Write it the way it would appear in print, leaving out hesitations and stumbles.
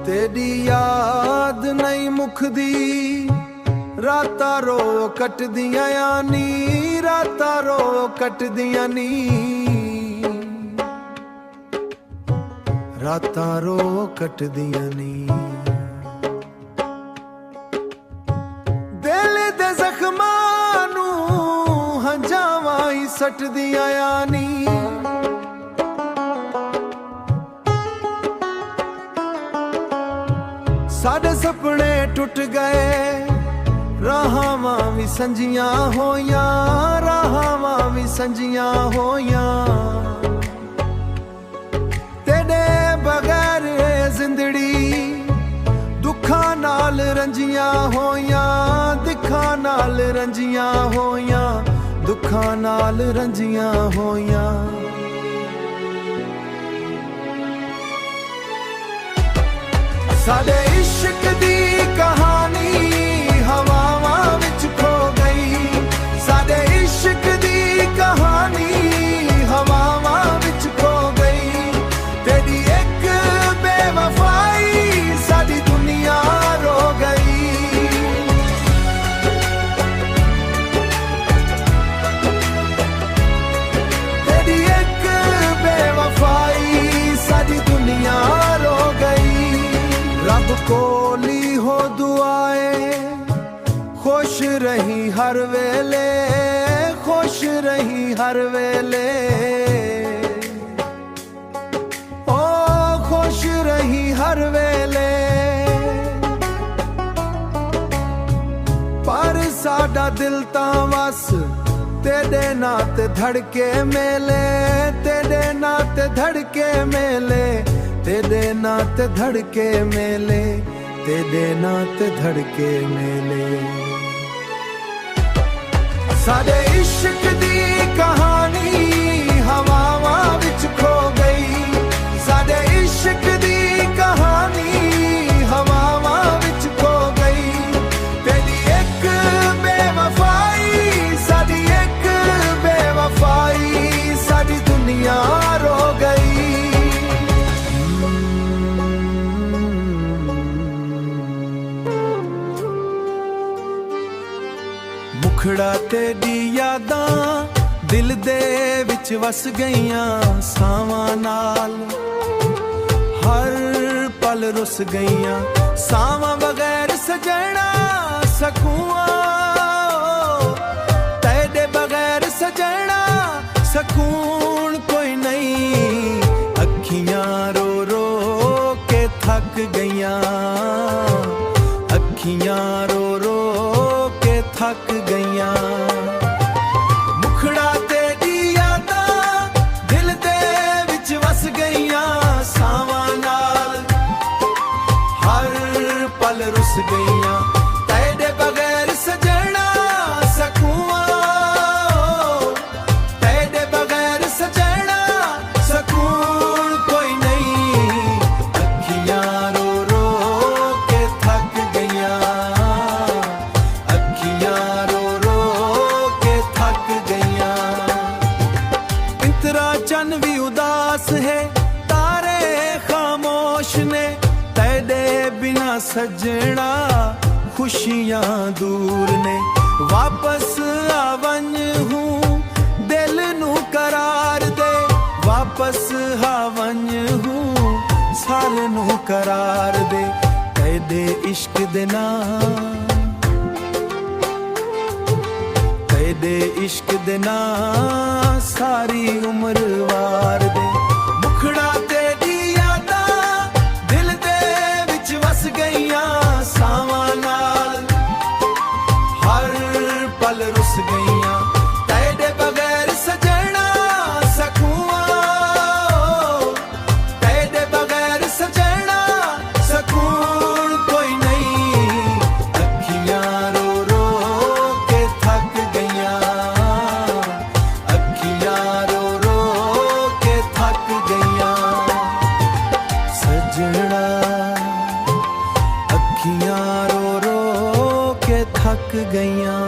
तेरी याद नहीं मुखदी, रातां रो कटदियां यानी, रातां रो कटदियां नी, रातां रो कटदियां नी। दिल दे जख्मां नूं हंजावां ही सटदियां यानी, साडे सपने टुट गए, राहावां भी संजियां होइयां, राहावां भी संजियां होइयां। तेरे बगैर जिंदड़ी दुखां नाल रंजियां होइयां, दुखां नाल रंजियां होइयां, दुखां नाल रंजियां होइयां। साडे इश्क दी कहानी हवावां विच खो गई, साडे इश्क दी कहानी हवावां विच खो गई। तेरी एक बेवफाई साडी दुनिया रो गई, तेरी एक बेवफाई साडी दुनिया रो गई। रब कोली हो दुआए, खुश रही हर वेले, खुश रही हर वेले, ओ खुश रही हर वेले। पर साडा दिल तां वस तेरे नात धड़के मेले, तेरे नात धड़के मेले, तेरे नात धड़के मेले, तेरे नात धड़के मेले। साडे इश्क दी कहानी हवावां विच खो गई, साडे इश्क दी कहानी हवावां विच खो गई। तेरी एक बेवफाई साडी एक बेवफाई साडी दुनिया रो गई। मुखड़ा तेरी यादां दिल दे विच वस गईयां, सावां नाल हर पल रुस गईयां। सावां बगैर सजना सकूं, तेरे बगैर सजना सकून कोई नहीं। अखियां रो रो के थक गईयां, अखियां रो रो के थक गईयां। मुखड़ा तेरी यादां दिल दे विच वस गईयां, सावां नाल हर पल रुस गईयां। तेरे बगैर सजना सकूं, तेरे बगैर सजना सकून कोई नहीं। अखियां रो रो के थक गईयां, अखियां रो रो के थक गईयां। इंतरा चन भी उदास है, तारे खामोश ने, तेरे बिना सजना खुशियां दूर ने। वापस आवन हूँ दिल नू करार दे, वापस आवन हूँ साल नू करार दे। तेरे इश्क दे नाम, तेरे इश्क दे नाम सारी उम्र वार दे। मुखड़ा तेरी यादां दिल दे विच वस गईयां, सावां नाल हर पल रुस गईयां। तेरे बगैर सजना सकूं, तेरे बगैर सजना सकून कोई नहीं। अखियां रो रो के थक गईयां, अखियां रो रो के थक गईयां। सजना अखियां रो रो के थक गईयां।